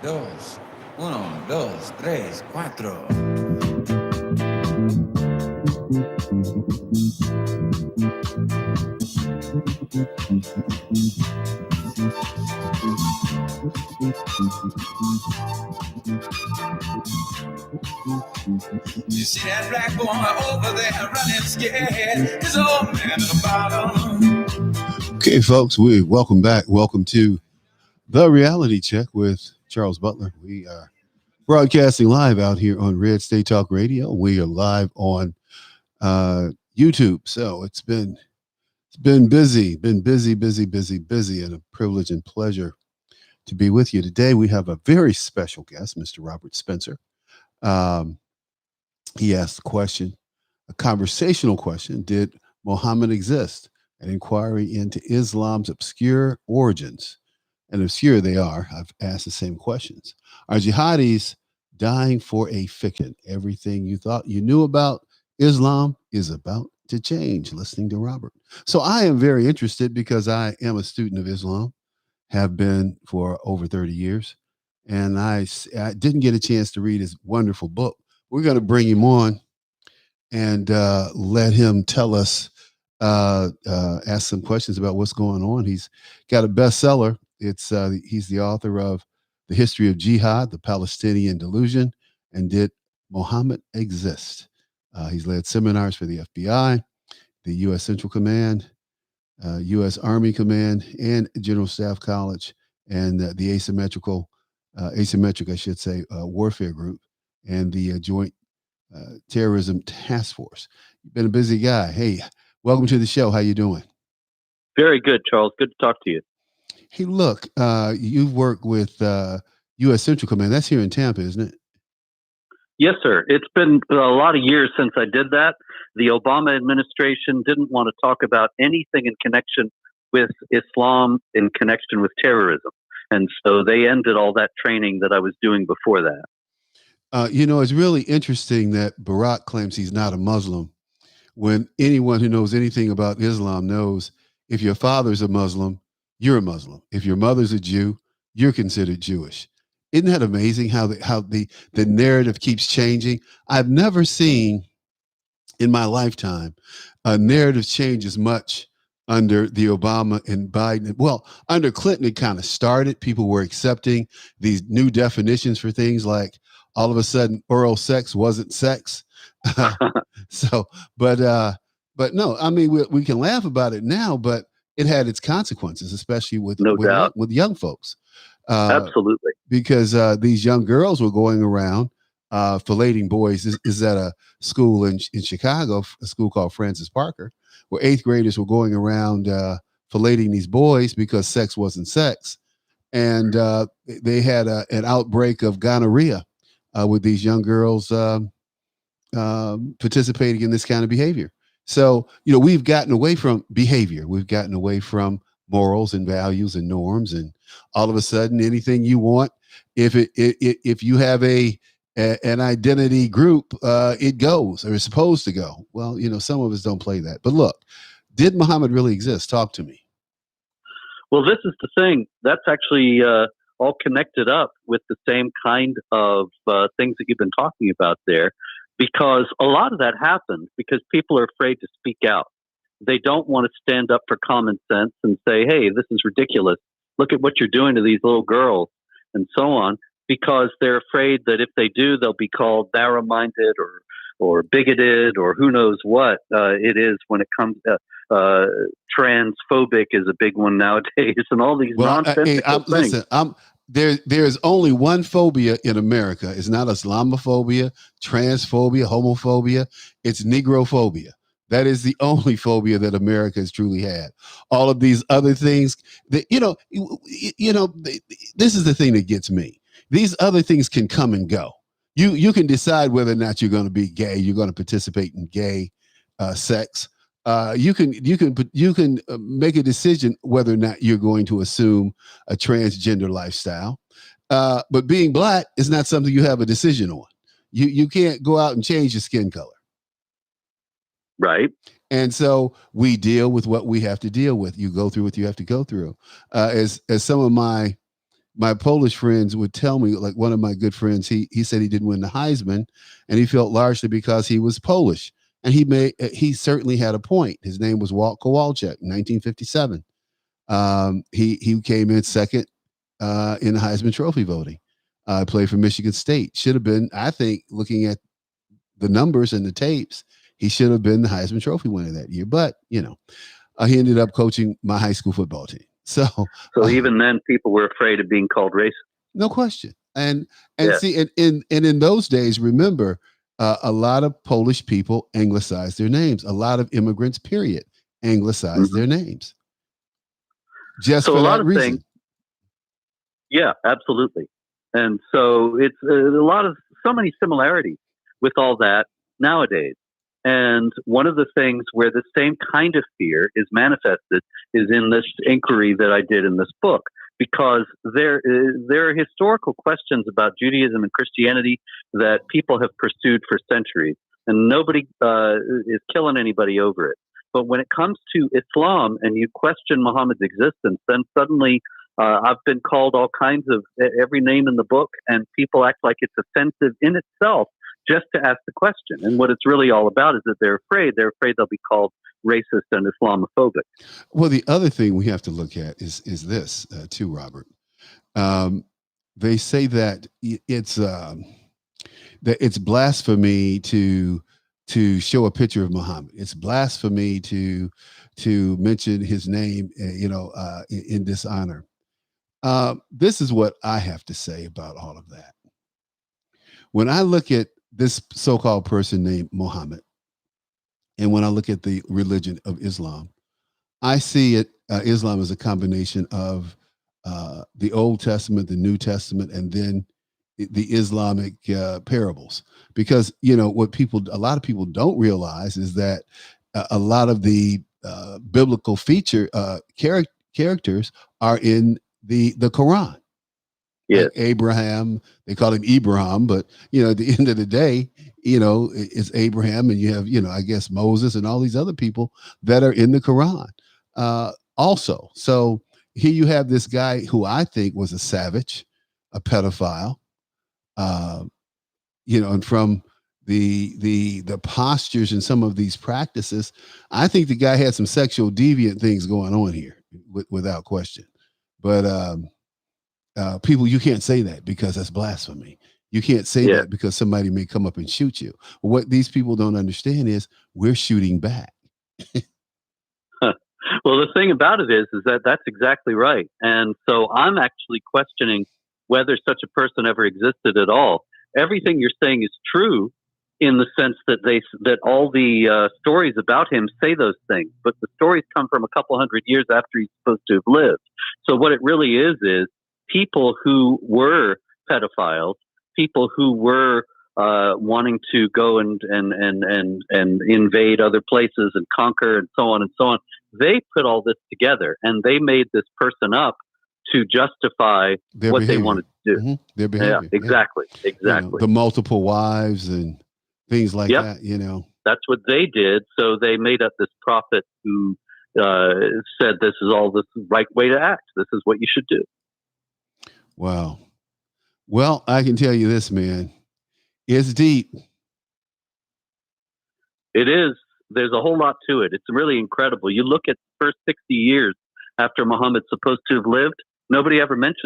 dos, uno, dos, tres, cuatro. You see that black boy over there running scared? His old man at the bottom. Okay, folks, welcome back. Welcome to The Reality Check with Charles Butler. We are broadcasting live out here on Red State Talk Radio. We are live on YouTube. So it's been busy, busy, and a privilege and pleasure to be with you today. We have a very special guest, Mr. Robert Spencer. He asked a question, a conversational question: did Muhammad exist? An inquiry into Islam's obscure origins. And obscure they are. I've asked the same questions. Are jihadis dying for a fiction? Everything you thought you knew about Islam is about to change. Listening to Robert. So I am very interested because I am a student of Islam, have been for over 30 years. And I didn't get a chance to read his wonderful book. We're going to bring him on and let him tell us, ask some questions about what's going on. He's got a bestseller. He's the author of The History of Jihad, The Palestinian Delusion, and Did Muhammad Exist? He's led seminars for the FBI, the U.S. Central Command, U.S. Army Command, and General Staff College, and the asymmetric, warfare group, and the Joint Terrorism Task Force. You've been a busy guy. Hey, welcome to the show. How you doing? Very good, Charles. Good to talk to you. Hey, look, you've worked with U.S. Central Command. That's here in Tampa, isn't it? Yes, sir. It's been a lot of years since I did that. The Obama administration didn't want to talk about anything in connection with Islam, in connection with terrorism. And so they ended all that training that I was doing before that. It's really interesting that Barack claims he's not a Muslim, when anyone who knows anything about Islam knows if your father's a Muslim, you're a Muslim. If your mother's a Jew, you're considered Jewish. Isn't that amazing how the narrative keeps changing? I've never seen in my lifetime a narrative change as much under the Obama and Biden. Well, under Clinton, it kind of started. People were accepting these new definitions for things, like all of a sudden oral sex wasn't sex. But no, I mean, we can laugh about it now, but it had its consequences, especially with young folks. Absolutely. Because these young girls were going around filleting boys. This is at a school in Chicago, a school called Francis Parker, where 8th graders were going around filleting these boys because sex wasn't sex. And they had an outbreak of gonorrhea with these young girls participating in this kind of behavior. So, we've gotten away from behavior. We've gotten away from morals and values and norms. And all of a sudden, anything you want, if you have an identity group, it goes, or it's supposed to go. Well, some of us don't play that. But look, did Muhammad really exist? Talk to me. Well, this is the thing. That's actually all connected up with the same kind of things that you've been talking about there, because a lot of that happens because people are afraid to speak out. They don't want to stand up for common sense and say, hey, this is ridiculous. Look at what you're doing to these little girls and so on, because they're afraid that if they do, they'll be called narrow-minded or bigoted or who knows what it is when it comes to transphobic is a big one nowadays, and all these nonsensical things. Listen, there's only one phobia in America. It's not Islamophobia, transphobia, homophobia. It's Negrophobia. That is the only phobia that America has truly had. All of these other things, this is the thing that gets me. These other things can come and go. You can decide whether or not you're going to be gay. You're going to participate in gay sex. You can make a decision whether or not you're going to assume a transgender lifestyle. But being black is not something you have a decision on. You can't go out and change your skin color. Right. And so we deal with what we have to deal with. You go through what you have to go through. As some of my my Polish friends would tell me, like one of my good friends, he said he didn't win the Heisman, and he felt largely because he was Polish, and he certainly had a point. His name was Walt Kowalczyk, 1957. He came in second in the Heisman Trophy voting. Played for Michigan State. Should have been, I think, looking at the numbers and the tapes, he should have been the Heisman Trophy winner that year. But he ended up coaching my high school football team. So even then, people were afraid of being called racist. no question. And Yeah. see, in those days, remember, a lot of Polish people anglicized their names. A lot of immigrants, period, anglicized their names. Just So for a lot that of reason. things. Yeah, absolutely. And so it's so many similarities with all that nowadays. And one of the things where the same kind of fear is manifested is in this inquiry that I did in this book, because there are historical questions about Judaism and Christianity that people have pursued for centuries, and nobody is killing anybody over it. But when it comes to Islam and you question Muhammad's existence, then suddenly I've been called all kinds of every name in the book, and people act like it's offensive in itself just to ask the question. And what it's really all about is that they're afraid. They're afraid they'll be called racist and Islamophobic. Well, the other thing we have to look at is this too, Robert. They say that it's blasphemy to show a picture of Muhammad. It's blasphemy to mention his name, in dishonor. This is what I have to say about all of that. When I look at this so-called person named Muhammad, and when I look at the religion of Islam, I see Islam as a combination of the Old Testament, the New Testament, and then the Islamic parables. Because what a lot of people don't realize is that a lot of the biblical characters are in the Quran. Yeah. Like Abraham, they call him Ibrahim, but at the end of the day, it's Abraham, and you have, I guess Moses and all these other people that are in the Quran. Also, so here you have this guy who I think was a savage, a pedophile, and from the postures and some of these practices, I think the guy had some sexual deviant things going on here, without question. But people, you can't say that because that's blasphemy. You can't say that because somebody may come up and shoot you. What these people don't understand is we're shooting back. Well, the thing about it is that that's exactly right. And so I'm actually questioning whether such a person ever existed at all. Everything you're saying is true in the sense that all the stories about him say those things, but the stories come from a couple hundred years after he's supposed to have lived. So what it really is people who were pedophiles, people who were wanting to go and invade other places and conquer and so on and so on. They put all this together and they made this person up to justify their what behavior. They wanted to do. Mm-hmm. Their behavior. Yeah, exactly. The multiple wives and things like that. That's what they did. So they made up this prophet who said, "This is all the right way to act. This is what you should do." Wow. Well, I can tell you this, man. It's deep. It is. There's a whole lot to it. It's really incredible. You look at the first 60 years after Muhammad's supposed to have lived, nobody ever mentioned